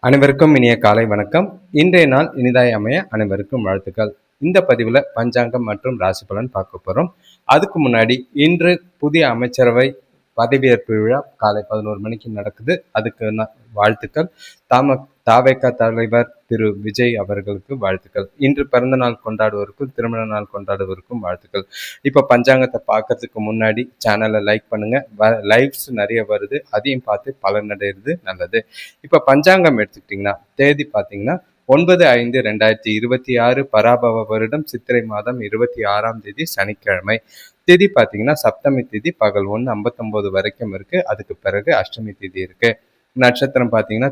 அனைவருக்கும் இனிய காலை வணக்கம். இன்றைய நாள் இனிதாய் அமைய அனைவருக்கும் வாழ்த்துக்கள். இந்த பதிவில் பஞ்சாங்கம் மற்றும் ராசி பலன் பார்க்க போகிறோம். அதுக்கு முன்னாடி இன்று புதிய அமைச்சரவை பதவியேற்பு விழா காலை 11 மணிக்கு நடக்குது. அதுக்கு வாழ்த்துக்கள். தாவேகா தலைவர் திரு விஜய் அவர்களுக்கு வாழ்த்துக்கள். இன்று பிறந்த நாள் கொண்டாடுவோருக்கும் திருமண நாள் கொண்டாடுவோருக்கும் வாழ்த்துக்கள். இப்போ பஞ்சாங்கத்தை பார்க்கறதுக்கு முன்னாடி சேனலை லைக் பண்ணுங்க. லைவ்ஸ் நிறைய வருது, அதையும் பார்த்து பலனடைகிறது நல்லது. இப்போ பஞ்சாங்கம் எடுத்துக்கிட்டிங்கன்னா தேதி பார்த்தீங்கன்னா 9/5/2026 பராபவ வருடம் சித்திரை மாதம் 26ஆம் தேதி சனிக்கிழமை. திதி பார்த்தீங்கன்னா சப்தமி திதி பகல் 1:59 வரைக்கும் இருக்கு. அதுக்கு பிறகு அஷ்டமி திதி இருக்கு. நட்சத்திரம் பார்த்தீங்கன்னா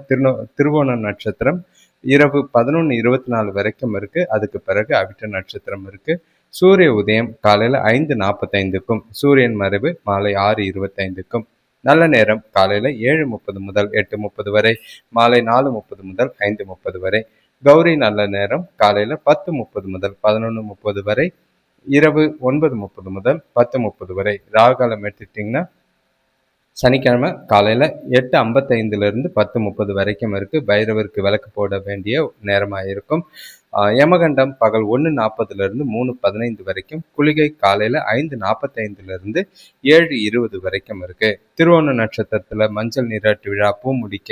திருவோண நட்சத்திரம் இரவு 11:24 வரைக்கும் இருக்கு. அதுக்கு பிறகு அவிட்ட நட்சத்திரம் இருக்கு. சூரிய உதயம் காலையில் 5:45க்கும் சூரியன் மறைவு மாலை 6:25க்கும். நல்ல நேரம் காலையில் 7:30 முதல் 8:30 வரை, மாலை 4:30 முதல் 5:30 வரை. கௌரி நல்ல நேரம் காலையில் 10:30 முதல் 11:30 வரை, இரவு 9:30 முதல் 10:30 வரை. ராகாலம் எடுத்துக்கிட்டிங்கன்னா சனிக்கிழமை காலையில் 8:55 10:30 வரைக்கும் இருக்குது. பைரவருக்கு விளக்கு போட வேண்டிய நேரமாக இருக்கும். யமகண்டம் பகல் 1:40 3:15 வரைக்கும். குளிகை காலையில் 5:45 7:20 வரைக்கும் இருக்குது. திருவோண நட்சத்திரத்தில் மஞ்சள் நீராட்டு விழா, பூ முடிக்க,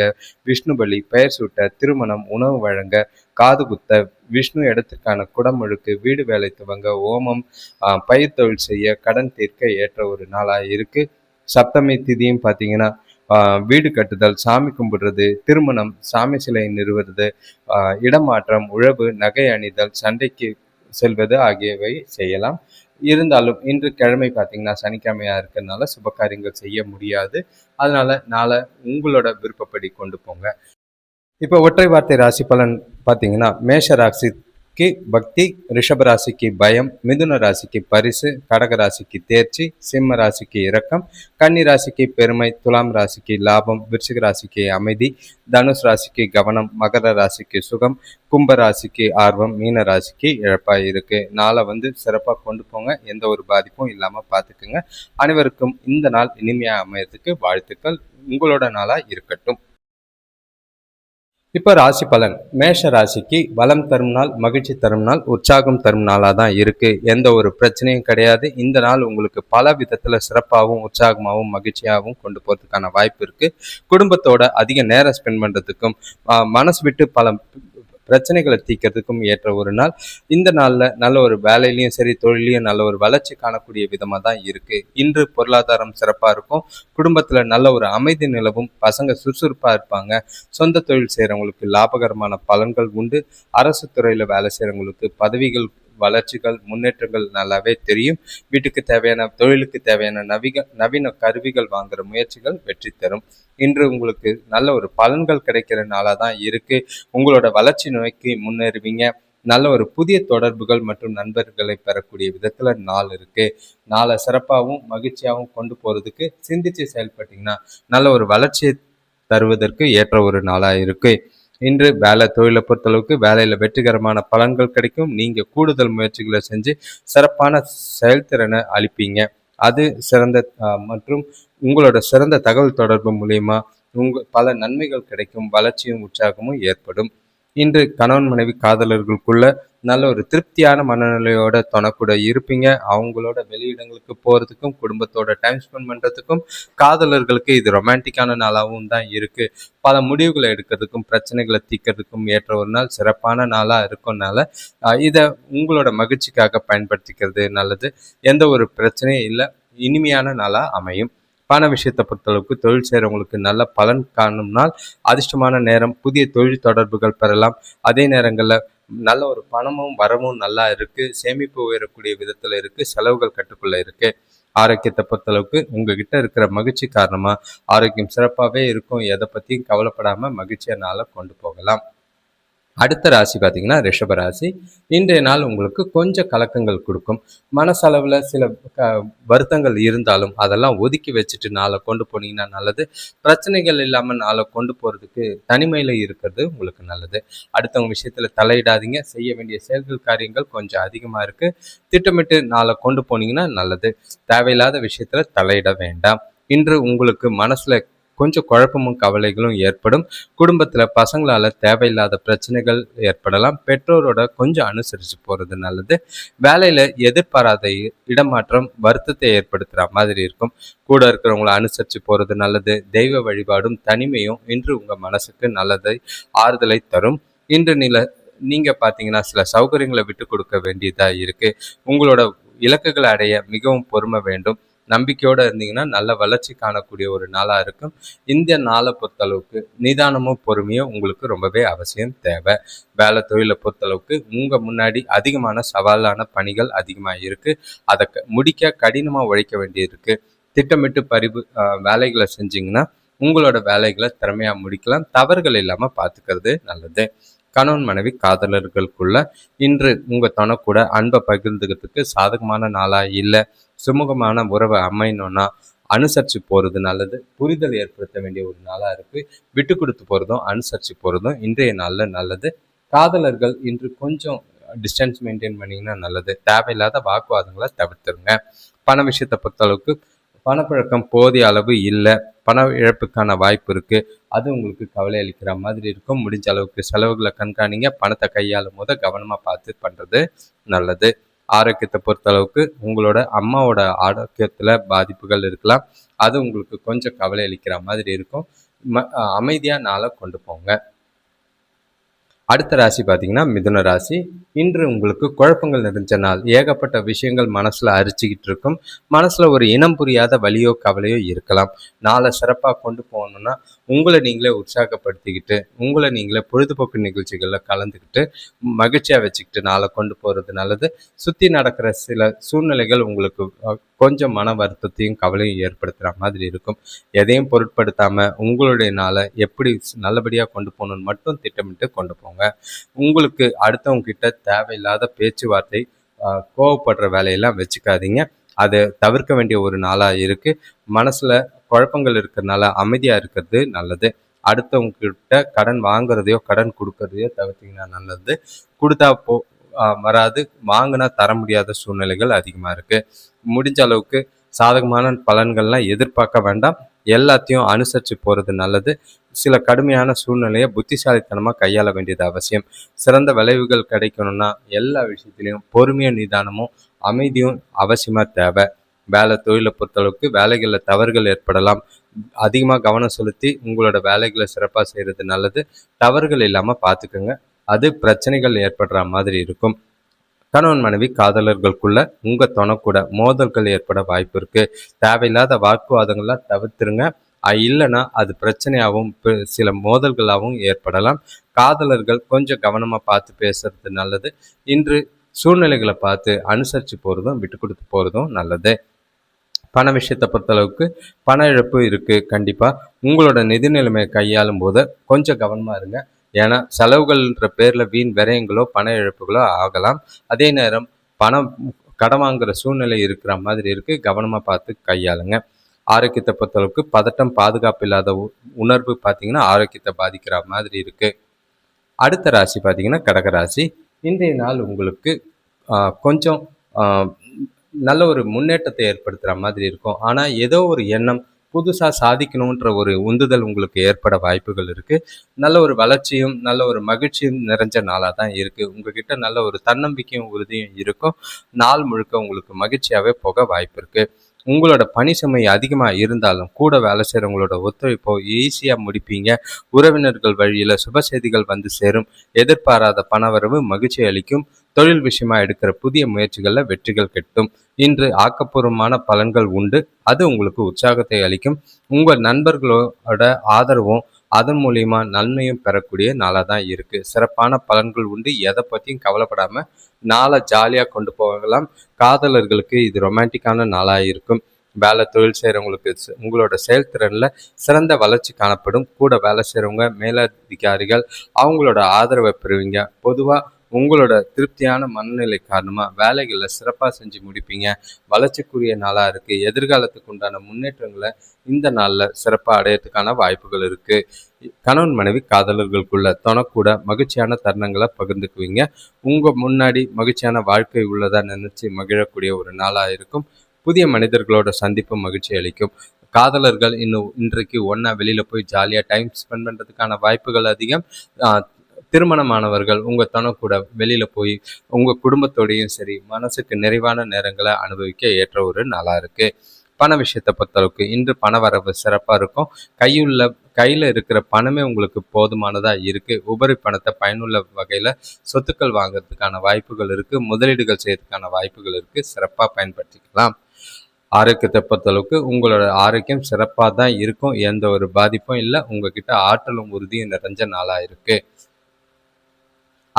விஷ்ணு பலி, பெயர் சூட்ட, திருமணம், உணவு வழங்க, காது குத்த, விஷ்ணு இடத்திற்கான குடமுழுக்கு, வீடு வேலை துவங்க, ஓமம், பயிர் தொழில் செய்ய, கடன் தீர்க்க ஏற்ற ஒரு நாளாக இருக்குது. சப்தமி திதியும் பார்த்தீங்கன்னா வீடு கட்டுதல், சாமி கும்பிடுறது, திருமணம், சாமி சிலை நிறுவுறது, இடமாற்றம், உழவு, நகை அணிதல், சண்டைக்கு செல்வது ஆகியவை செய்யலாம். இருந்தாலும் இன்று கிழமை பார்த்தீங்கன்னா சனிக்கிழமையாக இருக்கிறதுனால சுபகாரியங்கள் செய்ய முடியாது. அதனால நாளை உங்களோட விருப்பப்படி கொண்டு போங்க. இப்போ ஒற்றை வார்த்தை ராசி பலன் பார்த்தீங்கன்னா மேஷ ராசிக்கு பக்தி, ரிஷப ராசிக்கு பயம், மிதுன ராசிக்கு பரிசு, கடக ராசிக்கு தேர்ச்சி, சிம்ம ராசிக்கு இரக்கம், கன்னி ராசிக்கு பெருமை, துலாம் ராசிக்கு லாபம், விருச்சிக ராசிக்கு அமைதி, தனுஷ் ராசிக்கு கவனம், மகர ராசிக்கு சுகம், கும்ப ராசிக்கு ஆர்வம், மீன ராசிக்கு இழப்பாக இருக்கு. நாளை சிறப்பாக கொண்டு போங்க. எந்த ஒரு பாதிப்பும் இல்லாமல் பார்த்துக்குங்க. அனைவருக்கும் இந்த நாள் இனிமையாக அமையறதுக்கு வாழ்த்துக்கள். உங்களோட நாளாக இருக்கட்டும். இப்போ ராசி பலன். மேஷ ராசிக்கு வளம் தரும் நாள், மகிழ்ச்சி தரும் நாள், உற்சாகம் தரும் நாளாக தான் இருக்குது. எந்த ஒரு பிரச்சனையும் கிடையாது. இந்த நாள் உங்களுக்கு பல விதத்தில் சிறப்பாகவும் உற்சாகமாகவும் மகிழ்ச்சியாகவும் கொண்டு போகிறதுக்கான வாய்ப்பு இருக்குது. குடும்பத்தோட அதிக நேரம் ஸ்பெண்ட் பண்ணுறதுக்கும் மனசு விட்டு பல பிரச்சனைகளை தீர்க்கிறதுக்கும் ஏற்ற ஒரு நாள். இந்த நாளில் நல்ல ஒரு வேலையிலையும் சரி தொழிலையும் நல்ல ஒரு வளர்ச்சி காணக்கூடிய விதமாக தான் இருக்குது. இன்று பொருளாதாரம் சிறப்பாக இருக்கும். குடும்பத்தில் நல்ல ஒரு அமைதி நிலவும். பசங்க சுறுசுறுப்பாக இருப்பாங்க. சொந்த தொழில் செய்கிறவங்களுக்கு லாபகரமான பலன்கள் உண்டு. அரசு துறையில் வேலை செய்கிறவங்களுக்கு பதவிகள், வளர்ச்சிகள், முன்னேற்றங்கள் நல்லாவே தெரியும். வீட்டுக்கு தேவையான, தொழிலுக்கு தேவையான நவீன கருவிகள் வாங்குற முயற்சிகள் வெற்றி தரும். இன்று உங்களுக்கு நல்ல ஒரு பலன்கள் கிடைக்கிற நாளாக தான் இருக்கு. உங்களோட வளர்ச்சி நோக்கி முன்னேறுவீங்க. நல்ல ஒரு புதிய தொடர்புகள் மற்றும் நண்பர்களை பெறக்கூடிய விதத்துல நாள் இருக்கு. நாளை சிறப்பாகவும் மகிழ்ச்சியாகவும் கொண்டு போறதுக்கு சிந்திச்சு செயல்பட்டீங்கன்னா நல்ல ஒரு வளர்ச்சியை தருவதற்கு ஏற்ற ஒரு நாளா இருக்கு. இன்று வேலை தொழிலை பொறுத்தளவுக்கு வேலையில் வெற்றிகரமான பலன்கள் கிடைக்கும். நீங்கள் கூடுதல் முயற்சிகளை செஞ்சு சிறப்பான செயல்திறனை அளிப்பீங்க. அது சிறந்த மற்றும் உங்களோட சிறந்த தகவல் தொடர்பு மூலயமா பல நன்மைகள் கிடைக்கும். வளர்ச்சியும் உற்சாகமும் ஏற்படும். இன்று கணவன் மனைவி காதலர்களுக்குள்ள நல்ல ஒரு திருப்தியான மனநிலையோட துணக்கூட இருப்பீங்க. அவங்களோட வெளியிடங்களுக்கு போகிறதுக்கும் குடும்பத்தோட டைம் ஸ்பெண்ட் பண்ணுறதுக்கும் காதலர்களுக்கு இது ரொமான்டிக்கான நாளாகவும் தான் இருக்குது. பல முடிவுகளை எடுக்கிறதுக்கும் பிரச்சனைகளை தீர்க்கிறதுக்கும் ஏற்ற ஒரு நாள், சிறப்பான நாளாக இருக்கும்னால இதை உங்களோட மகிழ்ச்சிக்காக பயன்படுத்திக்கிறது நல்லது. எந்த ஒரு பிரச்சனையும் இல்லை, இனிமையான நாளாக அமையும். பண விஷயத்தை பொறுத்தளவுக்கு தொழில் செய்கிறவங்களுக்கு நல்ல பலன் காணும் நாள். அதிர்ஷ்டமான நேரம். புதிய தொழில் தொடர்புகள் பெறலாம். அதே நேரங்களில் நல்ல ஒரு பணமும் வரவும் நல்லா இருக்குது. சேமிப்பு உயரக்கூடிய விதத்தில் இருக்குது. செலவுகள் கட்டுக்குள்ளே இருக்குது. ஆரோக்கியத்தை பொறுத்தளவுக்கு உங்ககிட்ட இருக்கிற மகிழ்ச்சி காரணமாக ஆரோக்கியம் சிறப்பாகவே இருக்கும். எதை பற்றியும் கவலைப்படாமல் மகிழ்ச்சியை நாளை கொண்டு போகலாம். அடுத்த ராசி பார்த்தீங்கன்னா ரிஷப ராசி. இன்றைய நாள் உங்களுக்கு கொஞ்சம் கலக்கங்கள் கொடுக்கும். மனசளவில் சில வருத்தங்கள் இருந்தாலும் அதெல்லாம் ஒதுக்கி வச்சுட்டு நாளை கொண்டு போனீங்கன்னா நல்லது. பிரச்சனைகள் இல்லாமல் நாளை கொண்டு போகிறதுக்கு தனிமையில் இருக்கிறது உங்களுக்கு நல்லது. அடுத்தவங்க விஷயத்தில் தலையிடாதீங்க. செய்ய வேண்டிய செயல்கள் காரியங்கள் கொஞ்சம் அதிகமாக இருக்குது. திட்டமிட்டு நாளை கொண்டு போனீங்கன்னா நல்லது. தேவையில்லாத விஷயத்தில் தலையிட வேண்டாம். இன்று உங்களுக்கு மனசில் கொஞ்சம் குழப்பமும் கவலைகளும் ஏற்படும். குடும்பத்தில் பசங்களால் தேவையில்லாத பிரச்சனைகள் ஏற்படலாம். பெற்றோரோட கொஞ்சம் அனுசரித்து போகிறது நல்லது. வேலையில் எதிர்பாராத இடமாற்றம் வருத்தத்தை ஏற்படுத்துகிற மாதிரி இருக்கும். கூட இருக்கிறவங்கள அனுசரித்து போகிறது நல்லது. தெய்வ வழிபாடும் தனிமையும் இன்று உங்கள் மனசுக்கு நல்லதை ஆறுதலை தரும். இன்று நீங்கள் பார்த்தீங்கன்னா சில சௌகரியங்களை விட்டு கொடுக்க வேண்டியதாக இருக்குது. உங்களோட இலக்குகளை அடைய மிகவும் பொறுமை வேண்டும். நம்பிக்கையோடு இருந்தீங்கன்னா நல்ல வளர்ச்சி காணக்கூடிய ஒரு நாளாக இருக்கும். இந்த நாளை பொறுத்தளவுக்கு நிதானமும் பொறுமையும் உங்களுக்கு ரொம்பவே அவசியம் தேவை. வேலை தொழிலை பொறுத்தளவுக்கு உங்கள் முன்னாடி அதிகமான சவாலான பணிகள் அதிகமாக இருக்குது. அதை முடிக்க கடினமாக உழைக்க வேண்டியிருக்கு. திட்டமிட்டு வேலைகளை செஞ்சிங்கன்னா உங்களோட வேலைகளை திறமையாக முடிக்கலாம். தவறுகள் இல்லாமல் பார்த்துக்கிறது நல்லது. கணவன் மனைவி காதலர்களுக்குள்ள இன்று உங்கள் துணை கூட அன்பை பகிர்ந்துக்கிறதுக்கு சாதகமான நாளாக இல்லை. சுமூகமான உறவை அமையணும்னா அனுசரித்து போகிறது நல்லது. புரிதல் ஏற்படுத்த வேண்டிய ஒரு நாளாக இருக்குது. விட்டு கொடுத்து போகிறதும் அனுசரித்து போகிறதும் இன்றைய நாளில் நல்லது. காதலர்கள் இன்று கொஞ்சம் டிஸ்டன்ஸ் மெயின்டைன் பண்ணிங்கன்னா நல்லது. தேவையில்லாத வாக்குவாதங்களை தவிர்த்துருங்க. பண விஷயத்தை பொறுத்தளவுக்கு பணப்பழக்கம் போதிய அளவு இல்லை. பண இழப்புக்கான வாய்ப்பு இருக்குது. அது உங்களுக்கு கவலை அளிக்கிற மாதிரி இருக்கும். முடிஞ்ச அளவுக்கு செலவுகளை கண்காணிங்க. பணத்தை கையாளும் போது கவனமாக பார்த்து பண்ணுறது நல்லது. ஆரோக்கியத்தை பொறுத்தளவுக்கு உங்களோட அம்மாவோட ஆரோக்கியத்தில் பாதிப்புகள் இருக்கலாம். அது உங்களுக்கு கொஞ்சம் கவலை அளிக்கிற மாதிரி இருக்கும். அமைதியாக நாளை கொண்டு போங்க. அடுத்த ராசி பார்த்தீங்கன்னா மிதுன ராசி. இன்று உங்களுக்கு குழப்பங்கள் நிறைஞ்ச நாள். ஏகப்பட்ட விஷயங்கள் மனசில் அரிச்சிக்கிட்டு இருக்கும். மனசில் ஒரு இனம் புரியாத வலியோ கவலையோ இருக்கலாம். நாளை சிறப்பாக கொண்டு போகணுன்னா உங்களை நீங்களே உற்சாகப்படுத்திக்கிட்டு உங்களை நீங்களே பொழுதுபோக்கு நிகழ்ச்சிகளில் கலந்துக்கிட்டு மகிழ்ச்சியாக வச்சுக்கிட்டு நாளை கொண்டு போகிறது நல்லது. சுற்றி நடக்கிற சில சூழ்நிலைகள் உங்களுக்கு கொஞ்சம் மன வருத்தத்தையும் கவலையும் ஏற்படுத்துகிற மாதிரி இருக்கும். எதையும் பொருட்படுத்தாமல் உங்களுடைய நாளை எப்படி நல்லபடியாக கொண்டு போகணுன்னு மட்டும் திட்டமிட்டு கொண்டு போங்க. உங்களுக்கு அடுத்தவங்க கிட்ட தேவையில்லாத பேச்சுவார்த்தை கோவப்படுற வேலையெல்லாம் வச்சுக்காதீங்க. அதை தவிர்க்க வேண்டிய ஒரு நாளாக இருக்குது. மனசில் குழப்பங்கள் இருக்கிறதுனால அமைதியாக இருக்கிறது நல்லது. அடுத்தவங்க கிட்ட கடன் வாங்குறதையோ கடன் கொடுக்கறதையோ தவிர்த்திங்கன்னா நல்லது. கொடுத்தா வராது, வாங்கினா தர முடியாத சூழ்நிலைகள் அதிகமாக இருக்குது. முடிஞ்ச அளவுக்கு சாதகமான பலன்கள்லாம் எதிர்பார்க்க வேண்டாம். எல்லாத்தையும் அனுசரித்து போகிறது நல்லது. சில கடுமையான சூழ்நிலையை புத்திசாலித்தனமாக கையாள வேண்டியது அவசியம். சிறந்த விளைவுகள் கிடைக்கணும்னா எல்லா விஷயத்துலையும் பொறுமையும் நிதானமும் அமைதியும் அவசியமாக தேவை. வேலை தொழிலை பொறுத்தளவுக்கு வேலைகளில் தவறுகள் ஏற்படலாம். அதிகமாக கவனம் செலுத்தி உங்களோட வேலைகளை சிறப்பாக செய்கிறது நல்லது. தவறுகள் இல்லாமல் பார்த்துக்கோங்க. அது பிரச்சனைகள் ஏற்படுற மாதிரி இருக்கும். கணவன் மனைவி காதலர்களுக்குள்ள உங்கள் துணை கூட மோதல்கள் ஏற்பட வாய்ப்பு இருக்குது. தேவையில்லாத வாக்குவாதங்கள்லாம் தவிர்த்துருங்க. இல்லைன்னா அது பிரச்சனையாகவும் சில மோதல்களாகவும் ஏற்படலாம். காதலர்கள் கொஞ்சம் கவனமாக பார்த்து பேசுறது நல்லது. இன்று சூழ்நிலைகளை பார்த்து அனுசரித்து போகிறதும் விட்டு கொடுத்து போகிறதும் நல்லது. பண விஷயத்தை பொறுத்தளவுக்கு பண இழப்பு இருக்குது. கண்டிப்பாக உங்களோட நிதி நிலைமையை கையாளும் போது கொஞ்சம் கவனமாக இருங்க. ஏன்னா செலவுகள்ன்ற பேரில் வீண் விரயங்களோ பண இழப்புகளோ ஆகலாம். அதே நேரம் பணம் கடன் வாங்குகிற சூழ்நிலை இருக்கிற மாதிரி இருக்குது. கவனமாக பார்த்து கையாளுங்க. ஆரோக்கியத்தை பொறுத்தளவுக்கு பதட்டம் பாதுகாப்பு இல்லாத உணர்வு பார்த்திங்கன்னா ஆரோக்கியத்தை பாதிக்கிற மாதிரி இருக்குது. அடுத்த ராசி பார்த்திங்கன்னா கடகராசி. இன்றைய நாள் உங்களுக்கு கொஞ்சம் நல்ல ஒரு முன்னேற்றத்தை ஏற்படுத்துகிற மாதிரி இருக்கும். ஆனால் ஏதோ ஒரு எண்ணம் புதுசாக சாதிக்கணுன்ற ஒரு உந்துதல் உங்களுக்கு ஏற்பட வாய்ப்புகள் இருக்குது. நல்ல ஒரு வளர்ச்சியும் நல்ல ஒரு மகிழ்ச்சியும் நிறைஞ்ச நாளாக தான் இருக்குது. உங்ககிட்ட நல்ல ஒரு தன்னம்பிக்கையும் உறுதியும் இருக்கும். நாள் முழுக்க உங்களுக்கு மகிழ்ச்சியாகவே போக வாய்ப்பு இருக்குது. உங்களோட பணி சுமை அதிகமாக இருந்தாலும் கூட வேலை செய்கிறவங்களோட ஒத்துழைப்போ ஈஸியாக முடிப்பீங்க. உறவினர்கள் வழியில் சுப செய்திகள் வந்து சேரும். எதிர்பாராத பணவரவு மகிழ்ச்சி அளிக்கும். தொழில் விஷயமா எடுக்கிற புதிய முயற்சிகளில் வெற்றிகள் கிட்டும். இன்று ஆக்கப்பூர்வமான பலன்கள் உண்டு. அது உங்களுக்கு உற்சாகத்தை அளிக்கும். உங்கள் நண்பர்களோட ஆதரவும் அதன் மூலியமா நன்மையும் பெறக்கூடிய நாளாக தான் இருக்குது. சிறப்பான பலன்கள் உண்டு. எதை பற்றியும் கவலைப்படாமல் நாளை ஜாலியாக கொண்டு போகலாம். காதலர்களுக்கு இது ரொமான்டிக்கான நாளாக இருக்கும். வேலை தொழில் செய்கிறவங்களுக்கு உங்களோட செயல்திறனில் சிறந்த வளர்ச்சி காணப்படும். கூட வேலை செய்கிறவங்க மேலதிகாரிகள் அவங்களோட ஆதரவை பெறுவீங்க. பொதுவாக உங்களோட திருப்தியான மனநிலை காரணமாக வேலைகளில் சிறப்பாக செஞ்சு முடிப்பீங்க. வளர்ச்சிக்குரிய நாளாக இருக்குது. எதிர்காலத்துக்கு உண்டான முன்னேற்றங்களை இந்த நாளில் சிறப்பாக அடையிறதுக்கான வாய்ப்புகள் இருக்குது. கணவன் மனைவி காதலர்களுக்குள்ள தொணக்கூட மகிழ்ச்சியான தருணங்களை பகிர்ந்துக்குவீங்க. உங்கள் முன்னாடி மகிழ்ச்சியான வாழ்க்கை உள்ளதாக நினச்சி மகிழக்கூடிய ஒரு நாளாக இருக்கும். புதிய மனிதர்களோட சந்திப்பு மகிழ்ச்சி அளிக்கும். காதலர்கள் இன்றைக்கு ஒன்றா வெளியில் போய் ஜாலியாக டைம் ஸ்பெண்ட் பண்ணுறதுக்கான வாய்ப்புகள் அதிகம். திருமணமானவர்கள் உங்கள் துணை கூட வெளியில் போய் உங்கள் குடும்பத்தோடையும் சரி மனசுக்கு நிறைவான நேரங்களை அனுபவிக்க ஏற்ற ஒரு நாளாக இருக்குது. பண விஷயத்தை பொறுத்தளவுக்கு இன்று பண வரவு சிறப்பாக இருக்கும். கையில் இருக்கிற பணமே உங்களுக்கு போதுமானதாக இருக்குது. உபரி பணத்தை பயனுள்ள வகையில் சொத்துக்கள் வாங்குறதுக்கான வாய்ப்புகள் இருக்குது. முதலீடுகள் செய்யறதுக்கான வாய்ப்புகள் இருக்குது. சிறப்பாக பயன்படுத்திக்கலாம். ஆரோக்கியத்தை பொறுத்தளவுக்கு உங்களோட ஆரோக்கியம் சிறப்பாக தான் இருக்கும். எந்த ஒரு பாதிப்பும் இல்லை. உங்ககிட்ட ஆற்றலும் உறுதியும் நிறைஞ்ச நாளாக இருக்குது.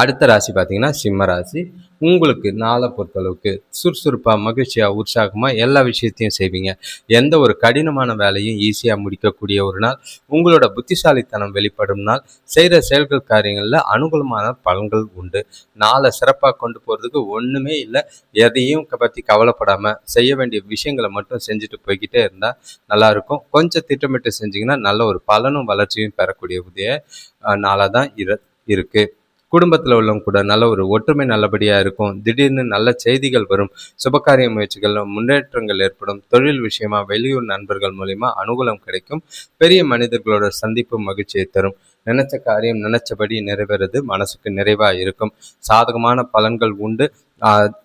அடுத்த ராசி பார்த்தீங்கன்னா சிம்ம ராசி. உங்களுக்கு நாளை பொறுத்தளவுக்கு சுறுசுறுப்பாக மகிழ்ச்சியாக உற்சாகமாக எல்லா விஷயத்தையும் செய்வீங்க. எந்த ஒரு கடினமான வேலையும் ஈஸியாக முடிக்கக்கூடிய ஒரு நாள். உங்களோட புத்திசாலித்தனம் வெளிப்படும் நாள். செய்கிற செயல்கள் காரியங்களில் அனுகூலமான பலன்கள் உண்டு. நாளை சிறப்பாக கொண்டு போகிறதுக்கு ஒன்றுமே இல்லை. எதையும் பற்றி கவலைப்படாமல் செய்ய வேண்டிய விஷயங்களை மட்டும் செஞ்சுட்டு போய்கிட்டே இருந்தால் நல்லாயிருக்கும். கொஞ்சம் திட்டமிட்டு செஞ்சிங்கன்னா நல்ல ஒரு பலனும் வளர்ச்சியும் பெறக்கூடிய நாளாக தான் இருக்குது. குடும்பத்தில் உள்ளவங்க கூட நல்ல ஒரு ஒற்றுமை நல்லபடியாக இருக்கும். திடீர்னு நல்ல செய்திகள் வரும். சுபகாரிய முயற்சிகள் முன்னேற்றங்கள் ஏற்படும். தொழில் விஷயமா வெளியூர் நண்பர்கள் மூலிமா அனுகூலம் கிடைக்கும். பெரிய மனிதர்களோட சந்திப்பு மகிழ்ச்சியை தரும். நினைச்ச காரியம் நினைச்சபடி நிறைவேறது மனசுக்கு நிறைவாக இருக்கும். சாதகமான பலன்கள் உண்டு.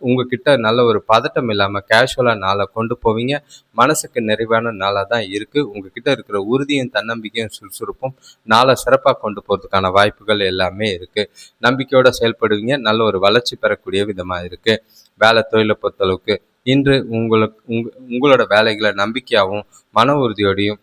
உங்ககிட்ட நல்ல ஒரு பதட்டம் இல்லாமல் கேஷுவலாக நாளை கொண்டு போவீங்க. மனசுக்கு நிறைவான நாளாக தான் இருக்குது. உங்ககிட்ட இருக்கிற உறுதியும் தன்னம்பிக்கையும் சுறுசுறுப்பும் நாளை சிறப்பாக கொண்டு போகிறதுக்கான வாய்ப்புகள் எல்லாமே இருக்குது. நம்பிக்கையோடு செயல்படுவீங்க. நல்ல ஒரு வளர்ச்சி பெறக்கூடிய விதமாக இருக்குது. வேலை தொழிலை பொறுத்தளவுக்கு இன்று உங்களோட வேலைகளை நம்பிக்கையாகவும் மன உறுதியோடையும்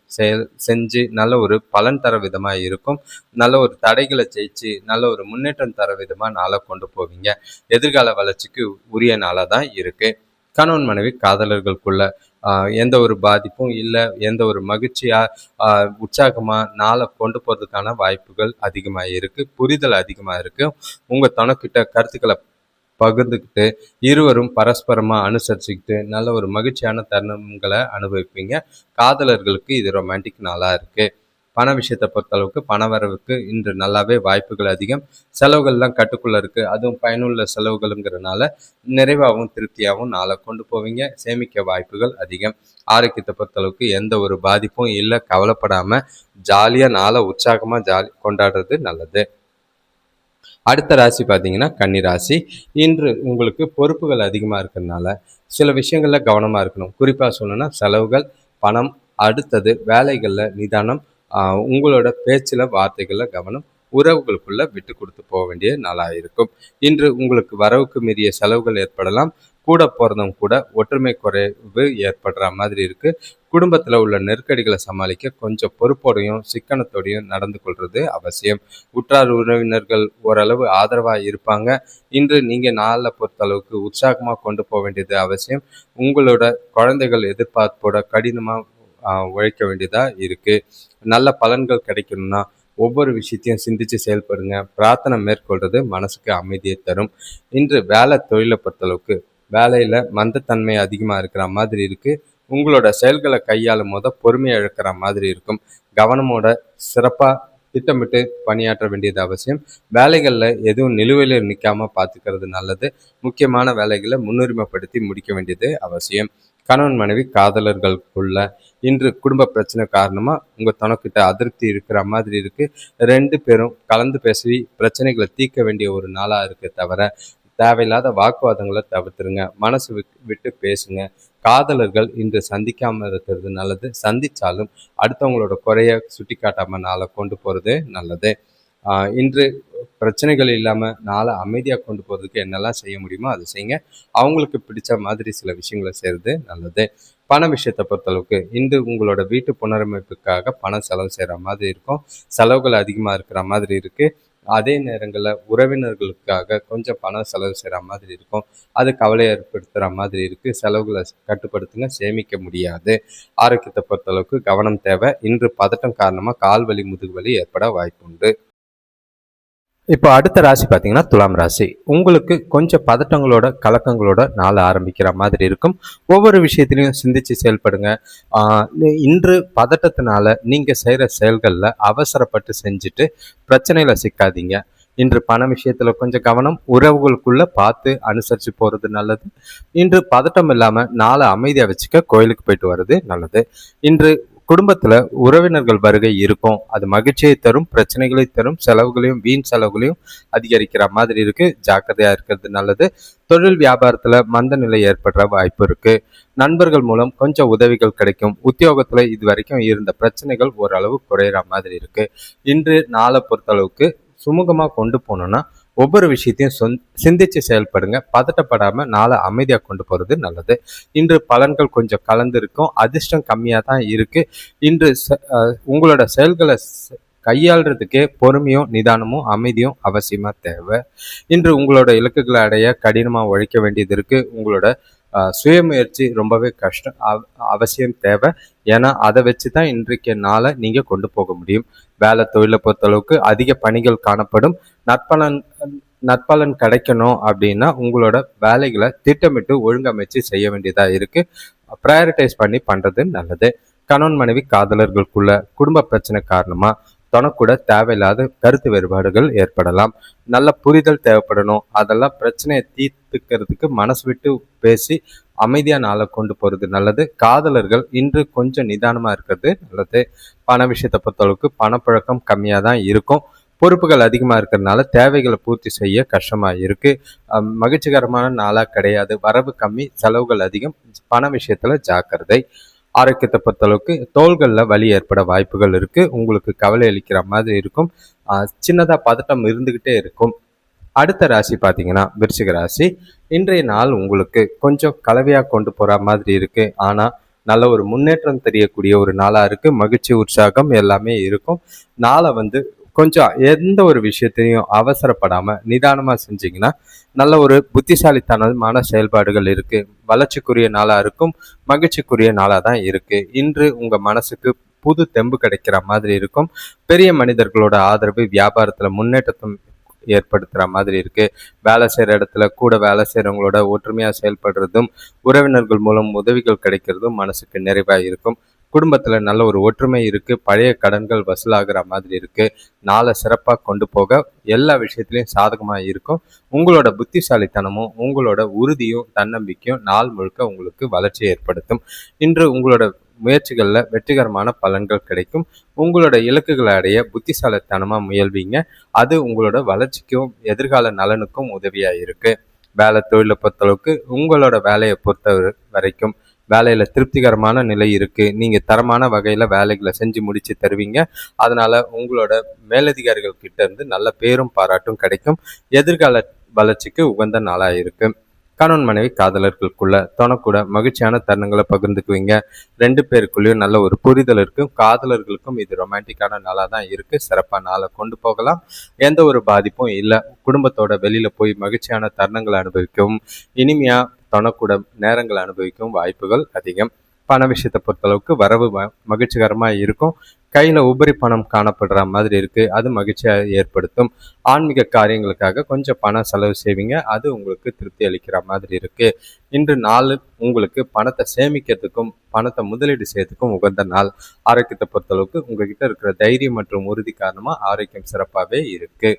செஞ்சு நல்ல ஒரு பலன் தர விதமாக இருக்கும். நல்ல ஒரு தடைகளை ஜெயிச்சு நல்ல ஒரு முன்னேற்றம் தர விதமாக நாளை கொண்டு போவீங்க. எதிர்கால வளர்ச்சிக்கு உரிய நாளாக தான் இருக்குது. கணவன் மனைவி காதலர்களுக்குள்ள எந்த ஒரு பாதிப்பும் இல்லை. எந்த ஒரு மகிழ்ச்சியாக உற்சாகமாக நாளை கொண்டு போகிறதுக்கான வாய்ப்புகள் அதிகமாக இருக்குது. புரிதல் அதிகமாக இருக்குது. உங்கள் துணைக்கிட்ட கருத்துக்களை பகிர்ந்துக்கிட்டு இருவரும் பரஸ்பரமாக அனுசரிச்சுக்கிட்டு நல்ல ஒரு மகிழ்ச்சியான தருணங்களை அனுபவிப்பீங்க. காதலர்களுக்கு இது ரொமான்டிக் நாளாக இருக்குது. பண விஷயத்தை பொறுத்தளவுக்கு பண வரவுக்கு இன்று நல்லாவே வாய்ப்புகள் அதிகம். செலவுகள்லாம் கட்டுக்குள்ளே இருக்குது. அதுவும் பயனுள்ள செலவுகளுங்கிறதுனால நிறைவாகவும் திருப்தியாகவும் நாளை கொண்டு போவீங்க. சேமிக்க வாய்ப்புகள் அதிகம். ஆரோக்கியத்தை பொறுத்தளவுக்கு எந்த ஒரு பாதிப்பும் இல்லை. கவலைப்படாமல் ஜாலியாக நாளை உற்சாகமாக கொண்டாடுறது நல்லது. அடுத்த ராசி பார்த்தீங்கன்னா கன்னி ராசி. இன்று உங்களுக்கு பொறுப்புகள் அதிகமாக இருக்கிறதுனால சில விஷயங்களில் கவனமாக இருக்கணும். குறிப்பாக சொல்லணும்னா செலவுகள், பணம், அடுத்தது வேலைகளில் நிதானம், உங்களோட பேச்சில் வார்த்தைகளில் கவனம், உறவுகளுக்குள்ள விட்டு கொடுத்து போக வேண்டிய நாளாக இருக்கும். இன்று உங்களுக்கு வரவுக்கு மீறிய செலவுகள் ஏற்படலாம். கூட போகிறதும் கூட ஒற்றுமை குறைவு ஏற்படுற மாதிரி இருக்குது. குடும்பத்தில் உள்ள நெருக்கடிகளை சமாளிக்க கொஞ்சம் பொறுப்போடையும் சிக்கனத்தோடையும் நடந்து கொள்வது அவசியம். உற்றார் உறவினர்கள் ஓரளவு ஆதரவாக இருப்பாங்க. இன்று நீங்கள் நாளில் பொறுத்தளவுக்கு உற்சாகமாக கொண்டு போக வேண்டியது அவசியம். உங்களோட குழந்தைகள் எதிர்பார்ப்போட கடினமாக உழைக்க வேண்டியதாக இருக்குது. நல்ல பலன்கள் கிடைக்கணும்னா ஒவ்வொரு விஷயத்தையும் சிந்தித்து செயல்படுங்க. பிரார்த்தனை மேற்கொள்வது மனசுக்கு அமைதியை தரும். இன்று வேலை தொழிலை பொறுத்தளவுக்கு வேலையில் மந்தத்தன்மை அதிகமாக இருக்கிற மாதிரி இருக்குது. உங்களோட செயல்களை கையாளும் போது பொறுமையை இழக்கிற மாதிரி இருக்கும். கவனமோட சிறப்பாக திட்டமிட்டு பணியாற்ற வேண்டியது அவசியம். வேலைகளில் எதுவும் நிலுவையில் நிற்காமல் பார்த்துக்கிறது நல்லது. முக்கியமான வேலைகளை முன்னுரிமைப்படுத்தி முடிக்க வேண்டியது அவசியம். கணவன் மனைவி காதலர்களுக்குள்ள இன்று குடும்ப பிரச்சனை காரணமாக உங்கள் துணைக்கிட்ட அதிருப்தி இருக்கிற மாதிரி இருக்குது. 2 பேரும் கலந்து பேசி பிரச்சனைகளை தீர்க்க வேண்டிய ஒரு நாளாக இருக்குது. தவிர தேவையில்லாத வாக்குவாதங்களை தவிர்த்துருங்க. மனசு விட்டு பேசுங்க. காதலர்கள் இன்று சந்திக்காமல் இருக்கிறது நல்லது. சந்தித்தாலும் அடுத்தவங்களோட குறைய சுட்டி காட்டாமல் நாளை கொண்டு போகிறது நல்லது. இன்று பிரச்சனைகள் இல்லாமல் நாளை அமைதியாக கொண்டு போகிறதுக்கு என்னெல்லாம் செய்ய முடியுமோ அதை செய்யுங்க. அவங்களுக்கு பிடிச்ச மாதிரி சில விஷயங்களை செய்கிறது நல்லது. பண விஷயத்தை பொறுத்தளவுக்கு இன்று உங்களோட வீட்டு புனரமைப்புக்காக பணம் செலவு செய்கிற மாதிரி இருக்கும். செலவுகள் அதிகமாக இருக்கிற மாதிரி இருக்குது. அதே நேரங்களில் உறவினர்களுக்காக கொஞ்சம் பணம் செலவு செய்கிற மாதிரி இருக்கும். அது கவலை ஏற்படுத்துகிற மாதிரி இருக்குது. செலவுகளை கட்டுப்படுத்துங்க. சேமிக்க முடியாது. ஆரோக்கியத்தை பொறுத்தளவுக்கு கவனம் தேவை. இன்று பதட்டம் காரணமாக கால் வலி முதுகு வலி ஏற்பட வாய்ப்புண்டு. இப்போ அடுத்த ராசி பார்த்தீங்கன்னா துலாம் ராசி. உங்களுக்கு கொஞ்சம் பதட்டங்களோட கலக்கங்களோட நாள் ஆரம்பிக்கிற மாதிரி இருக்கும். ஒவ்வொரு விஷயத்திலையும் சிந்திச்சு செயல்படுங்க. இன்று பதட்டத்தினால நீங்கள் செய்கிற செயல்களில் அவசரப்பட்டு செஞ்சுட்டு பிரச்சனையில் சிக்காதீங்க. இன்று பண விஷயத்தில் கொஞ்சம் கவனம். உறவுகளுக்குள்ள பார்த்து அனுசரித்து போகிறது நல்லது. இன்று பதட்டம் இல்லாமல் நாளை அமைதியாக வச்சுக்க கோயிலுக்கு போயிட்டு வர்றது நல்லது. இன்று குடும்பத்துல உறவினர்கள் வருகை இருக்கும். அது மகிழ்ச்சியை தரும், பிரச்சனைகளை தரும், செலவுகளையும் வீண் செலவுகளையும் அதிகரிக்கிற மாதிரி இருக்கு. ஜாக்கிரதையா இருக்கிறது நல்லது. தொழில் வியாபாரத்துல மந்த நிலை ஏற்படுற வாய்ப்பு இருக்கு. நண்பர்கள் மூலம் கொஞ்சம் உதவிகள் கிடைக்கும். உத்தியோகத்துல இது வரைக்கும் இருந்த பிரச்சனைகள் ஓரளவு குறையிற மாதிரி இருக்கு. இன்று நாளை பொறுத்தளவுக்கு சுமூகமா கொண்டு போகணும்னா ஒவ்வொரு விஷயத்தையும் சிந்திச்சு செயல்படுங்க. பதட்டப்படாம நாளை அமைதியா கொண்டு போறது நல்லது. இன்று பலன்கள் கொஞ்சம் கலந்து இருக்கும். அதிர்ஷ்டம் கம்மியா தான் இருக்கு. இன்று உங்களோட செயல்களை கையாளுறதுக்கே பொறுமையும் நிதானமும் அமைதியும் அவசியமா தேவை. இன்று உங்களோட இலக்குகளை அடைய கடினமா உழைக்க வேண்டியது இருக்கு. உங்களோட சுயமுயற்சி ரொம்பவே கஷ்டம் அவசியம் தேவை. ஏன்னா அதை வச்சு தான் இன்றைக்கு நாளை நீங்கள் கொண்டு போக முடியும். வேலை தொழிலை பொறுத்தளவுக்கு அதிக பணிகள் காணப்படும். நற்பலன் நற்பலன் கிடைக்கணும் அப்படின்னா உங்களோட வேலைகளை திட்டமிட்டு ஒழுங்கமைச்சு செய்ய வேண்டியதாக இருக்குது. ப்ரையாரிட்டைஸ் பண்ணி பண்ணுறது நல்லது. கணவன் மனைவி காதலர்களுக்குள்ள குடும்ப பிரச்சனை காரணமாக தனக்கூட தேவையில்லாத கருத்து வேறுபாடுகள் ஏற்படலாம். நல்ல புரிதல் தேவைப்படணும். அதெல்லாம் பிரச்சனையை தீர்த்துக்கிறதுக்கு மனசு விட்டு பேசி அமைதியாக நாளை கொண்டு போகிறது நல்லது. காதலர்கள் இன்று கொஞ்சம் நிதானமாக இருக்கிறது நல்லது. பண விஷயத்தை பொறுத்தளவுக்கு பணப்பழக்கம் கம்மியாக தான் இருக்கும். பொறுப்புகள் அதிகமாக இருக்கிறதுனால தேவைகளை பூர்த்தி செய்ய கஷ்டமாக இருக்குது. மகிழ்ச்சிகரமான நாளாக கிடையாது. வரவு கம்மி, செலவுகள் அதிகம். பண விஷயத்தில் ஜாக்கிரதை. ஆரோக்கியத்தை பொறுத்தளவுக்கு தோள்களில் வலி ஏற்பட வாய்ப்புகள் இருக்குது. உங்களுக்கு கவலை அளிக்கிற மாதிரி இருக்கும். சின்னதாக பதட்டம் இருந்துக்கிட்டே இருக்கும். அடுத்த ராசி பார்த்தீங்கன்னா விருச்சிக ராசி. இன்றைய நாள் உங்களுக்கு கொஞ்சம் கலவையாக கொண்டு போகிற மாதிரி இருக்குது. ஆனால் நல்ல ஒரு முன்னேற்றம் தெரியக்கூடிய ஒரு நாளாக இருக்குது. மகிழ்ச்சி, உற்சாகம் எல்லாமே இருக்கும். நாளை கொஞ்சம் எந்த ஒரு விஷயத்தையும் அவசரப்படாமல் நிதானமாக செஞ்சிங்கன்னா நல்ல ஒரு புத்திசாலித்தனமான செயல்பாடுகள் இருக்குது. வளர்ச்சிக்குரிய நாளாக இருக்கும். மகிழ்ச்சிக்குரிய நாளாக தான் இருக்குது. இன்று உங்கள் மனசுக்கு புது தெம்பு கிடைக்கிற மாதிரி இருக்கும். பெரிய மனிதர்களோட ஆதரவு வியாபாரத்தில் முன்னேற்றத்தை ஏற்படுத்துகிற மாதிரி இருக்குது. வேலை செய்கிற இடத்துல கூட வேலை செய்கிறவங்களோட ஒற்றுமையாக செயல்படுறதும் உறவினர்கள் மூலம் உதவிகள் கிடைக்கிறதும் மனசுக்கு நிறைவாக இருக்கும். குடும்பத்தில் நல்ல ஒரு ஒற்றுமை இருக்குது. பழைய கடன்கள் வசூலாகிற மாதிரி இருக்குது. நாளை சிறப்பாக கொண்டு போக எல்லா விஷயத்துலையும் சாதகமாக இருக்கும். உங்களோட புத்திசாலித்தனமும் உங்களோட உறுதியும் தன்னம்பிக்கையும் நாள் முழுக்க உங்களுக்கு வளர்ச்சி ஏற்படுத்தும். இன்று உங்களோட முயற்சிகளில் வெற்றிகரமான பலன்கள் கிடைக்கும். உங்களோட இலக்குகளை அடைய புத்திசாலித்தனமாக முயல்வீங்க. அது உங்களோட வளர்ச்சிக்கும் எதிர்கால நலனுக்கும் உதவியாக இருக்குது. வேலை தொழிலை பொறுத்தளவுக்கு உங்களோட வேலையை பொறுத்த வரைக்கும் வேலையில் திருப்திகரமான நிலை இருக்குது. நீங்கள் தரமான வகையில் வேலைகளை செஞ்சு முடித்து தருவீங்க. அதனால் உங்களோட மேலதிகாரிகள் கிட்ட இருந்து நல்ல பேரும் பாராட்டும் கிடைக்கும். எதிர்கால வளர்ச்சிக்கு உகந்த நாளாக இருக்குது. கணவன் மனைவி காதலர்களுக்குள்ள தனக்கூட மகிழ்ச்சியான தருணங்களை பகிர்ந்துக்குவீங்க. 2 பேருக்குள்ளேயும் நல்ல ஒரு புரிதல் இருக்கும். காதலர்களுக்கும் இது ரொமான்டிக்கான நாளாக தான் இருக்குது. சிறப்பாக நாளை கொண்டு போகலாம். எந்த ஒரு பாதிப்பும் இல்லை. குடும்பத்தோட வெளியில் போய் மகிழ்ச்சியான தருணங்களை அனுபவிக்கவும் இனிமையாக தனக்கூட நேரங்களை அனுபவிக்கவும் வாய்ப்புகள் அதிகம். பண விஷயத்தை பொறுத்தளவுக்கு வரவு மகிழ்ச்சிகரமாக இருக்கும். கையில் உபரி பணம் காணப்படுற மாதிரி இருக்குது. அது மகிழ்ச்சியாக ஏற்படுத்தும். ஆன்மீக காரியங்களுக்காக கொஞ்சம் பணம் செலவு செய்வீங்க. அது உங்களுக்கு திருப்தி அளிக்கிற மாதிரி இருக்குது. இன்று நாள் உங்களுக்கு பணத்தை சேமிக்கிறதுக்கும் பணத்தை முதலீடு செய்யறதுக்கும் உகந்த நாள். ஆரோக்கியத்தை பொறுத்தளவுக்கு உங்ககிட்ட இருக்கிற தைரியம் மற்றும் உறுதி காரணமாக ஆரோக்கியம் சிறப்பாகவே இருக்குது.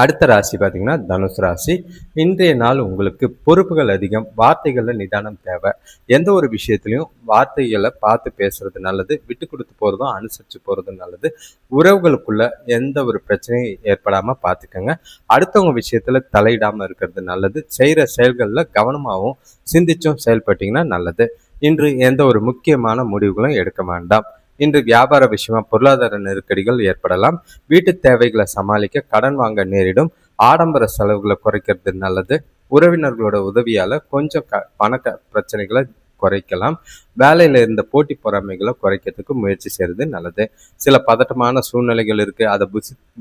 அடுத்த ராசி பார்த்தீங்கன்னா தனுசு ராசி. இன்றைய நாள் உங்களுக்கு பொறுப்புகள் அதிகம். வார்த்தைகளில் நிதானம் தேவை. எந்த ஒரு விஷயத்துலையும் வார்த்தைகளை பார்த்து பேசுறது நல்லது. விட்டு கொடுத்து போகிறதும் அனுசரித்து போகிறதும் நல்லது. உறவுகளுக்குள்ள எந்த ஒரு பிரச்சனையும் ஏற்படாமல் பார்த்துக்கோங்க. அடுத்தவங்க விஷயத்தில் தலையிடாமல் இருக்கிறது நல்லது. செய்கிற செயல்களில் கவனமாகவும் சிந்திச்சும் செயல்பட்டிங்கன்னா நல்லது. இன்று எந்த ஒரு முக்கியமான முடிவுகளும் எடுக்க வேண்டாம். இன்று வியாபார விஷயமா பொருளாதார நெருக்கடிகள் ஏற்படலாம். வீட்டு தேவைகளை சமாளிக்க கடன் வாங்க நேரிடும். ஆடம்பர செலவுகளை குறைக்கிறது நல்லது. உறவினர்களோட உதவியால் கொஞ்சம் பண பிரச்சனைகளை குறைக்கலாம். வேலையில் இருந்த போட்டி பொறாமைகளை குறைக்கிறதுக்கு முயற்சி செய்கிறது நல்லது. சில பதட்டமான சூழ்நிலைகள் இருக்குது. அதை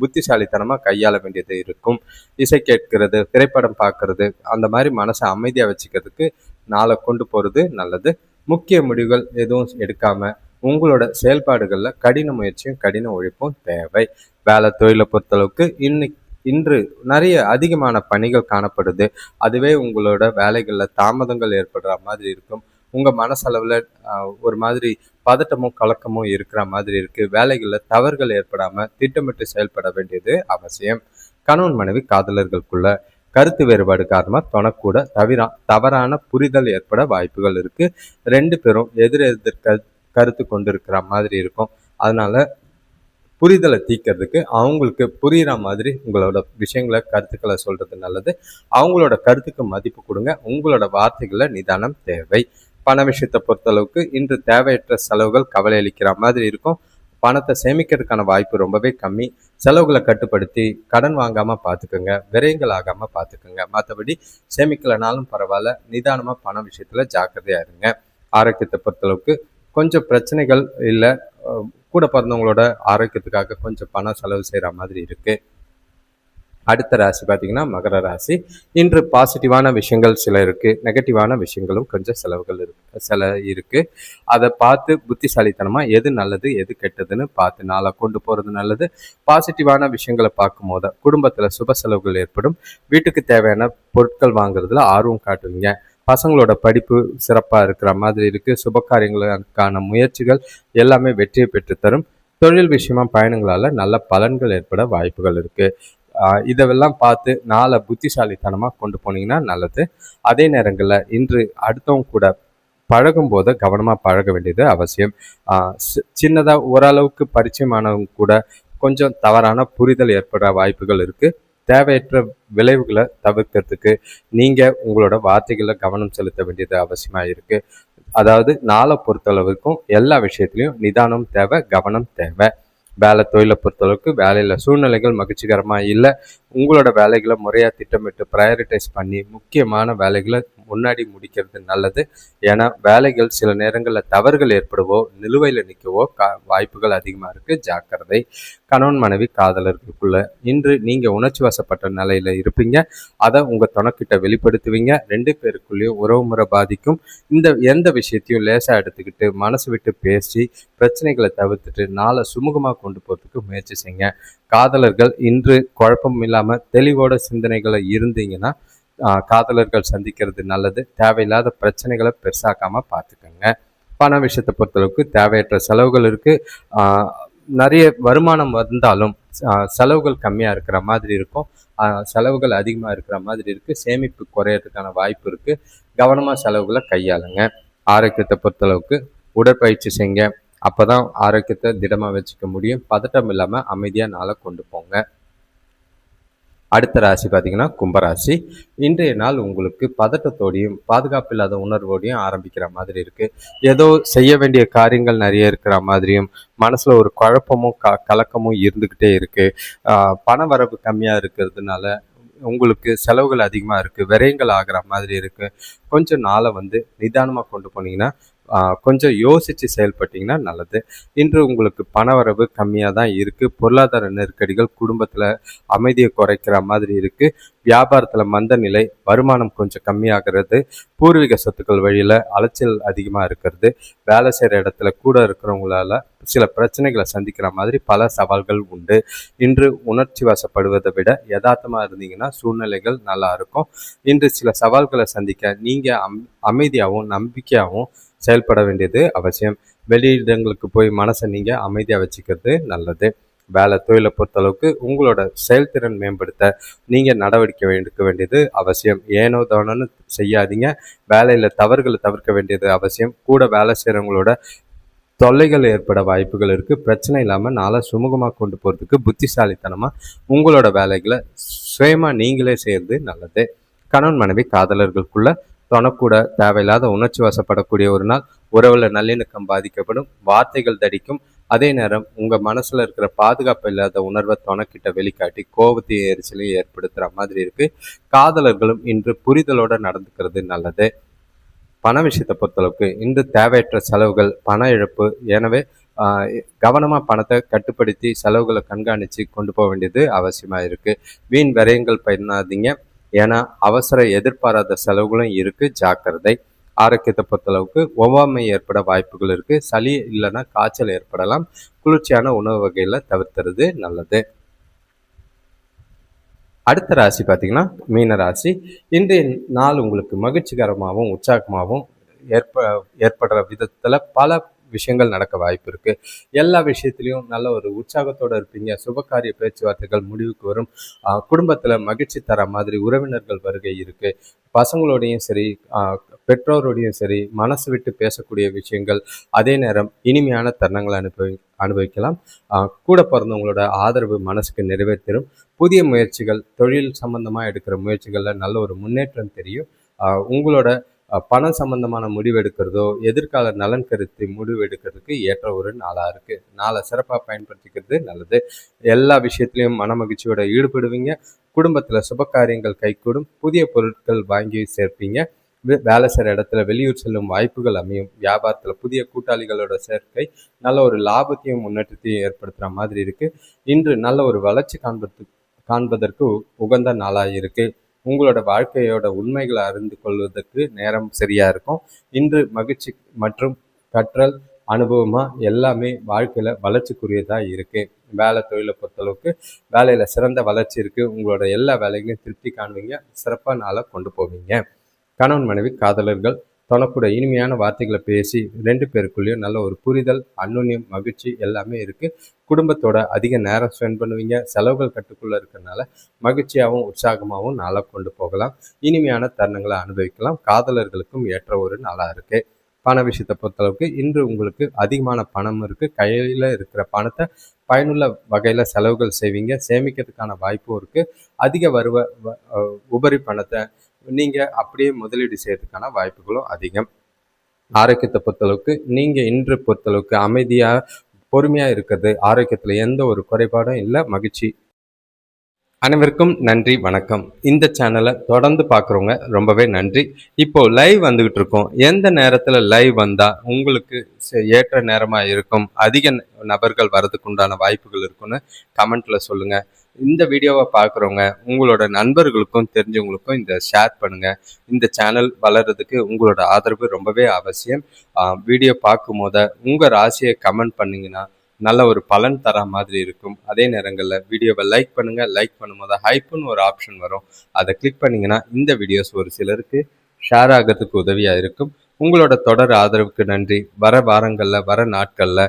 புத்திசாலித்தனமாக கையாள வேண்டியது இருக்கும். இசை கேட்கிறது, திரைப்படம் பார்க்கறது, அந்த மாதிரி மனசை அமைதியாக வச்சுக்கிறதுக்கு நாளை கொண்டு போகிறது நல்லது. முக்கிய முடிவுகள் எதுவும் எடுக்காமல் உங்களோட செயல்பாடுகளில் கடின முயற்சியும் கடின உழைப்பும் தேவை. வேலை தொழிலை பொறுத்தளவுக்கு இன்று நிறைய அதிகமான பணிகள் காணப்படுது. அதுவே உங்களோட வேலைகளில் தாமதங்கள் ஏற்படுற மாதிரி இருக்கும். உங்கள் மனசளவில் ஒரு மாதிரி பதட்டமும் கலக்கமும் இருக்கிற மாதிரி இருக்குது. வேலைகளில் தவறுகள் ஏற்படாமல் திட்டமிட்டு செயல்பட வேண்டியது அவசியம். கணவன் மனைவி காதலர்களுக்குள்ள கருத்து வேறுபாடு காரணமாக தனக்கூட தவறான புரிதல் ஏற்பட வாய்ப்புகள் இருக்குது. 2 பேரும் எதிர் கருத்து கொண்டு இருக்கிற மாதிரி இருக்கும். அதனால புரிதலை தீர்க்கறதுக்கு அவங்களுக்கு புரிகிற மாதிரி உங்களோட விஷயங்களை கருத்துக்களை சொல்கிறது நல்லது. அவங்களோட கருத்துக்கு மதிப்பு கொடுங்க. உங்களோட வார்த்தைகளை நிதானம் தேவை. பண விஷயத்தை பொறுத்தளவுக்கு இன்று தேவையற்ற செலவுகள் கவலை அளிக்கிற மாதிரி இருக்கும். பணத்தை சேமிக்கிறதுக்கான வாய்ப்பு ரொம்பவே கம்மி. செலவுகளை கட்டுப்படுத்தி கடன் வாங்காமல் பார்த்துக்குங்க, விரயங்கள் ஆகாமல் பார்த்துக்குங்க. மற்றபடி சேமிக்கலைனாலும் பரவாயில்ல, நிதானமாக பண விஷயத்தில் ஜாக்கிரதையாக இருங்க. ஆரோக்கியத்தை பொறுத்தளவுக்கு கொஞ்சம் பிரச்சனைகள் இல்லை, கூட பிறந்தவங்களோட ஆரோக்கியத்துக்காக கொஞ்சம் பணம் செலவு செய்கிற மாதிரி இருக்குது. அடுத்த ராசி பார்த்திங்கன்னா மகர ராசி. இன்று பாசிட்டிவான விஷயங்கள் சில இருக்குது, நெகட்டிவான விஷயங்களும் கொஞ்சம் செலவுகள் இருக்குது. அதை பார்த்து புத்திசாலித்தனமாக எது நல்லது எது கெட்டதுன்னு பார்த்து நாளை கொண்டு போகிறது நல்லது. பாசிட்டிவான விஷயங்களை பார்க்கும் போது குடும்பத்தில் சுப செலவுகள் ஏற்படும். வீட்டுக்கு தேவையான பொருட்கள் வாங்குறதுல ஆர்வம் காட்டுவீங்க. பசங்களோட படிப்பு சிறப்பாக இருக்கிற மாதிரி இருக்குது. சுப காரியங்களுக்கான முயற்சிகள் எல்லாமே வெற்றியை பெற்றுத்தரும். தொழில் விஷயமா பயணங்களால் நல்ல பலன்கள் ஏற்பட வாய்ப்புகள் இருக்குது. இதெல்லாம் பார்த்து நாளை புத்திசாலித்தனமாக கொண்டு போனீங்கன்னா நல்லது. அதே நேரங்களில் இன்று அடுத்தவங்க கூட பழகும் போது கவனமாக பழக வேண்டியது அவசியம். சின்னதாக ஓரளவுக்கு பரிச்சயமானவங்க கூட கொஞ்சம் தவறான புரிதல் ஏற்பட வாய்ப்புகள் இருக்குது. தேவையற்ற விளைவுகளை தவிர்க்கிறதுக்கு நீங்கள் உங்களோட வார்த்தைகளில் கவனம் செலுத்த வேண்டியது அவசியமாக இருக்குது. அதாவது நாளை பொறுத்தளவுக்கும் எல்லா விஷயத்துலையும் நிதானம் தேவை, கவனம் தேவை. வேலை தொழிலை பொறுத்தளவுக்கு வேலையில் சூழ்நிலைகள் மகிழ்ச்சிகரமாக இல்லை. உங்களோட வேலைகளை முறையாக திட்டமிட்டு ப்ரையாரிட்டைஸ் பண்ணி முக்கியமான வேலைகளை முன்னாடி முடிக்கிறது நல்லது. ஏன்னா வேலைகள் சில நேரங்களில் தவறுகள் ஏற்படவோ நிலுவையில் நிற்கவோ வாய்ப்புகள் அதிகமாக இருக்குது. ஜாக்கிரதை. கணவன் மனைவி காதலர்களுக்குள்ள இன்று நீங்கள் உணர்ச்சி வசப்பட்ட நிலையில் இருப்பீங்க. அதை உங்கள் துணைக்கிட்ட வெளிப்படுத்துவீங்க. 2 பேருக்குள்ளேயும் உறவு முறை பாதிக்கும். எந்த விஷயத்தையும் லேசாக எடுத்துக்கிட்டு மனசு விட்டு பேசி பிரச்சனைகளை தவிர்த்துட்டு நாளை சுமூகமாக கொண்டு போகிறதுக்கு முயற்சி செய்யுங்க. காதலர்கள் இன்று குழப்பம் இல்லாமல் தெளிவோட சிந்தனைகளை இருந்தீங்கன்னா காதலர்கள் சந்திக்கிறது நல்லது. தேவையில்லாத பிரச்சனைகளை பெருசாக்காமல் பார்த்துக்கோங்க. பண விஷயத்தை பொறுத்தளவுக்கு தேவையற்ற செலவுகள் இருக்குது. நிறைய வருமானம் வந்தாலும் செலவுகள் கம்மியாக இருக்கிற மாதிரி இருக்கும். செலவுகள் அதிகமாக இருக்கிற மாதிரி இருக்குது. சேமிப்பு குறையறதுக்கான வாய்ப்பு இருக்குது. கவனமாக செலவுகளை கையாளுங்க. ஆரோக்கியத்தை பொறுத்தளவுக்கு உடற்பயிற்சி செய்யுங்க. அப்போ தான் ஆரோக்கியத்தை திடமாக வச்சுக்க முடியும். பதட்டம் இல்லாமல் அமைதியாக நாளை கொண்டு போங்க. அடுத்த ராசி பார்த்திங்கன்னா கும்பராசி. இன்றைய நாள் உங்களுக்கு பதட்டத்தோடையும் பாதுகாப்பு இல்லாத உணர்வோடையும் ஆரம்பிக்கிற மாதிரி இருக்குது. ஏதோ செய்ய வேண்டிய காரியங்கள் நிறைய இருக்கிற மாதிரியும் மனசில் ஒரு குழப்பமும் கலக்கமும் இருந்துக்கிட்டே இருக்குது. பண வரவு கம்மியாக இருக்கிறதுனால உங்களுக்கு செலவுகள் அதிகமாக இருக்குது, விரயங்கள் ஆகிற மாதிரி இருக்குது. கொஞ்சம் நாளை நிதானமாக கொண்டு போனீங்கன்னா கொஞ்சம் யோசித்து செயல்பட்டிங்கன்னா நல்லது. இன்று உங்களுக்கு பண வரவு கம்மியாக தான் இருக்குது. பொருளாதார நெருக்கடிகள் குடும்பத்தில் அமைதியை குறைக்கிற மாதிரி இருக்குது. வியாபாரத்தில் மந்த நிலை, வருமானம் கொஞ்சம் கம்மியாகிறது. பூர்வீக சொத்துக்கள் வழியில் அலைச்சல் அதிகமாக இருக்கிறது. வேலை செய்கிற இடத்துல கூட இருக்கிறவங்களால சில பிரச்சனைகளை சந்திக்கிற மாதிரி பல சவால்கள் உண்டு. இன்று உணர்ச்சி வசப்படுவதை விட யதார்த்தமாக இருந்தீங்கன்னா சூழ்நிலைகள் நல்லா இருக்கும். இன்று சில சவால்களை சந்திக்க நீங்கள் அமைதியாகவும் நம்பிக்கையாகவும் செயல்பட வேண்டியது அவசியம். வெளியிடங்களுக்கு போய் மனசை நீங்கள் அமைதியாக வச்சுக்கிறது நல்லது. வேலை தொழிலை பொறுத்தளவுக்கு உங்களோட செயல்திறன் மேம்படுத்த நீங்கள் நடவடிக்கை எடுக்க வேண்டியது அவசியம். ஏனோ தானோன்னு செய்யாதீங்க. வேலையில் தவறுகளை தவிர்க்க வேண்டியது அவசியம். கூட வேலை செய்கிறவங்களோட தொல்லைகள் ஏற்பட வாய்ப்புகள் இருக்குது. பிரச்சனை இல்லாமல் நாளை சுமூகமாக கொண்டு போகிறதுக்கு புத்திசாலித்தனமாக உங்களோட வேலைகளை சுயமாக நீங்களே செய்கிறது நல்லது. கணவன் மனைவி காதலர்களுக்குள்ள தொணக்கூட தேவையில்லாத உணர்ச்சி வசப்படக்கூடிய ஒரு நாள். உறவில் நல்லிணக்கம் பாதிக்கப்படும், வார்த்தைகள் தடிக்கும். அதே நேரம் உங்கள் மனசில் இருக்கிற பாதுகாப்பு இல்லாத உணர்வை தொணக்கிட்ட வெளிக்காட்டி கோபத்தையும் எரிச்சலையும் ஏற்படுத்துகிற மாதிரி இருக்குது. காதலர்களும் இன்று புரிதலோடு நடந்துக்கிறது நல்லது. பண விஷயத்தை பொறுத்தளவுக்கு இன்று தேவையற்ற செலவுகள், பண இழப்பு. எனவே கவனமாக பணத்தை கட்டுப்படுத்தி செலவுகளை கண்காணித்து கொண்டு போக வேண்டியது அவசியமாக இருக்குது. வீண் விரயங்கள் பண்ணாதீங்க. ஏன்னா அவசர எதிர்பாராத செலவுகளும் இருக்குது. ஜாக்கிரதை. ஆரோக்கியத்தை பொறுத்தளவுக்கு ஒவ்வாமை ஏற்பட வாய்ப்புகள் இருக்குது. சளி இல்லைன்னா காய்ச்சல் ஏற்படலாம். குளிர்ச்சியான உணவு வகையில் தவிர்த்துறது நல்லது. அடுத்த ராசி பார்த்திங்கன்னா மீன ராசி. இன்றைய நாள் உங்களுக்கு மகிழ்ச்சிகரமாகவும் உற்சாகமாகவும் ஏற்படுற விதத்தில் பல விஷயங்கள் நடக்க வாய்ப்பு இருக்குது. எல்லா விஷயத்துலையும் நல்ல ஒரு உற்சாகத்தோடு இருப்பீங்க. சுபகாரிய பேச்சுவார்த்தைகள் முடிவுக்கு வரும். குடும்பத்தில் மகிழ்ச்சி தர மாதிரி உறவினர்கள் வருகை இருக்குது. பசங்களோடையும் சரி பெற்றோரோடையும் சரி மனசு விட்டு பேசக்கூடிய விஷயங்கள், அதே நேரம் இனிமையான தருணங்களை அனுபவிக்கலாம். கூட பிறந்தவங்களோட ஆதரவு மனசுக்கு நிறைவேற்றும். புதிய முயற்சிகள், தொழில் சம்பந்தமாக எடுக்கிற முயற்சிகளில் நல்ல ஒரு முன்னேற்றம் தெரியும். உங்களோட பணம் சம்பந்தமான முடிவு எடுக்கிறதோ, எதிர்கால நலன் கருத்து முடிவு எடுக்கிறதுக்கு ஏற்ற ஒரு நாளாக இருக்குது. நாளை சிறப்பாக பயன்படுத்திக்கிறது நல்லது. எல்லா விஷயத்துலையும் மனமகிழ்ச்சியோட ஈடுபடுவீங்க. குடும்பத்தில் சுபகாரியங்கள் கைகூடும். புதிய பொருட்கள் வாங்கி சேர்ப்பீங்க. வேலை செய்கிற இடத்துல வெளியூர் செல்லும் வாய்ப்புகள் அமையும். வியாபாரத்தில் புதிய கூட்டாளிகளோட சேர்க்கை நல்ல ஒரு லாபத்தையும் முன்னேற்றத்தையும் ஏற்படுத்துகிற மாதிரி இருக்குது. இன்று நல்ல ஒரு வளர்ச்சி காண்பதற்கு உகந்த நாளாக இருக்குது. உங்களோட வாழ்க்கையோட உண்மைகளை அறிந்து கொள்வதற்கு நேரம் சரியாக இருக்கும். இன்று மகிழ்ச்சி மற்றும் கற்றல் அனுபவமாக எல்லாமே வாழ்க்கையில் வளர்ச்சிக்குரியதாக இருக்குது. வேலை தொழிலை பொறுத்தளவுக்கு வேலையில் சிறந்த வளர்ச்சி இருக்குது. உங்களோட எல்லா வேலைகளையும் திருப்தி காணுவீங்க. சிறப்பான நாளை கொண்டு போவீங்க. கணவன் மனைவி காதலர்கள் தொணக்கூட இனிமையான வார்த்தைகளை பேசி 2 பேருக்குள்ளேயும் நல்ல ஒரு புரிதல், அன்னுன்யம், மகிழ்ச்சி எல்லாமே இருக்குது. குடும்பத்தோட அதிக நேரம் ஸ்பெண்ட் பண்ணுவீங்க. செலவுகள் கட்டுக்குள்ளே இருக்கிறதுனால மகிழ்ச்சியாகவும் உற்சாகமாகவும் நாளாக கொண்டு போகலாம். இனிமையான தருணங்களை அனுபவிக்கலாம். காதலர்களுக்கும் ஏற்ற ஒரு நாளாக இருக்குது. பண விஷயத்தை பொறுத்தளவுக்கு இன்று உங்களுக்கு அதிகமான பணம் இருக்குது. கையில் இருக்கிற பணத்தை பயனுள்ள வகையில் செலவுகள் செய்வீங்க. சேமிக்கிறதுக்கான வாய்ப்பும் இருக்குது. அதிக உபரி பணத்தை நீங்கள் அப்படியே முதலீடு செய்யறதுக்கான வாய்ப்புகளும் அதிகம். ஆரோக்கியத்தை பொறுத்தளவுக்கு நீங்கள் இன்று பொறுத்தளவுக்கு அமைதியாக பொறுமையாக இருக்கிறது. ஆரோக்கியத்தில் எந்த ஒரு குறைபாடும் இல்லை. மகிழ்ச்சி. அனைவருக்கும் நன்றி, வணக்கம். இந்த சேனலை தொடர்ந்து பார்க்குறவங்க ரொம்பவே நன்றி. இப்போது லைவ் வந்துக்கிட்டு இருக்கோம். எந்த நேரத்தில் லைவ் வந்தால் உங்களுக்கு ஏற்ற நேரமாக இருக்கும், அதிக நபர்கள் வர்றதுக்கு உண்டான வாய்ப்புகள் இருக்குன்னு கமெண்ட்டில் சொல்லுங்கள். இந்த வீடியோவை பார்க்குறவங்க உங்களோட நண்பர்களுக்கும் தெரிஞ்சவங்களுக்கும் இந்த ஷேர் பண்ணுங்கள். இந்த சேனல் வளர்கிறதுக்கு உங்களோட ஆதரவு ரொம்பவே அவசியம். வீடியோ பார்க்கும் போத உங்கள் ராசியை கமெண்ட் பண்ணிங்கன்னா நல்ல ஒரு பலன் தர மாதிரி இருக்கும். அதே நேரங்களில் வீடியோவை லைக் பண்ணுங்கள். லைக் பண்ணும்போது ஹைப்புன்னு ஒரு ஆப்ஷன் வரும். அதை கிளிக் பண்ணிங்கன்னா இந்த வீடியோஸ் ஒரு சிலருக்கு ஷேர் ஆகிறதுக்கு உதவியாக இருக்கும். உங்களோட தொடர் ஆதரவுக்கு நன்றி. வர வாரங்களில் வர நாட்களில்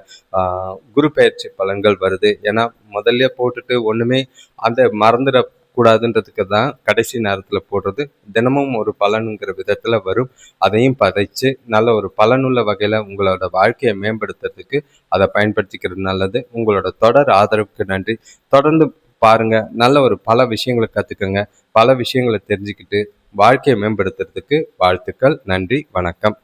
குரு பயிற்சி பலன்கள் வருது. ஏன்னா முதல்ல போட்டுட்டு ஒன்றுமே அந்த மறந்துடக்கூடாதுன்றதுக்கு தான் கடைசி நேரத்தில் போடுறது. தினமும் ஒரு பலனுங்கிற விதத்தில் வரும். அதையும் பதைச்சு நல்ல ஒரு பலனுள்ள வகையில் உங்களோட வாழ்க்கையை மேம்படுத்துறதுக்கு அதை பயன்படுத்திக்கிறது நல்லது. உங்களோட தொடர் ஆதரவுக்கு நன்றி. தொடர்ந்து பாருங்கள். நல்ல ஒரு பல விஷயங்களை கற்றுக்கங்க. பல விஷயங்களை தெரிஞ்சுக்கிட்டு வாழ்க்கையை மேம்படுத்துறதுக்கு வாழ்த்துக்கள். நன்றி, வணக்கம்.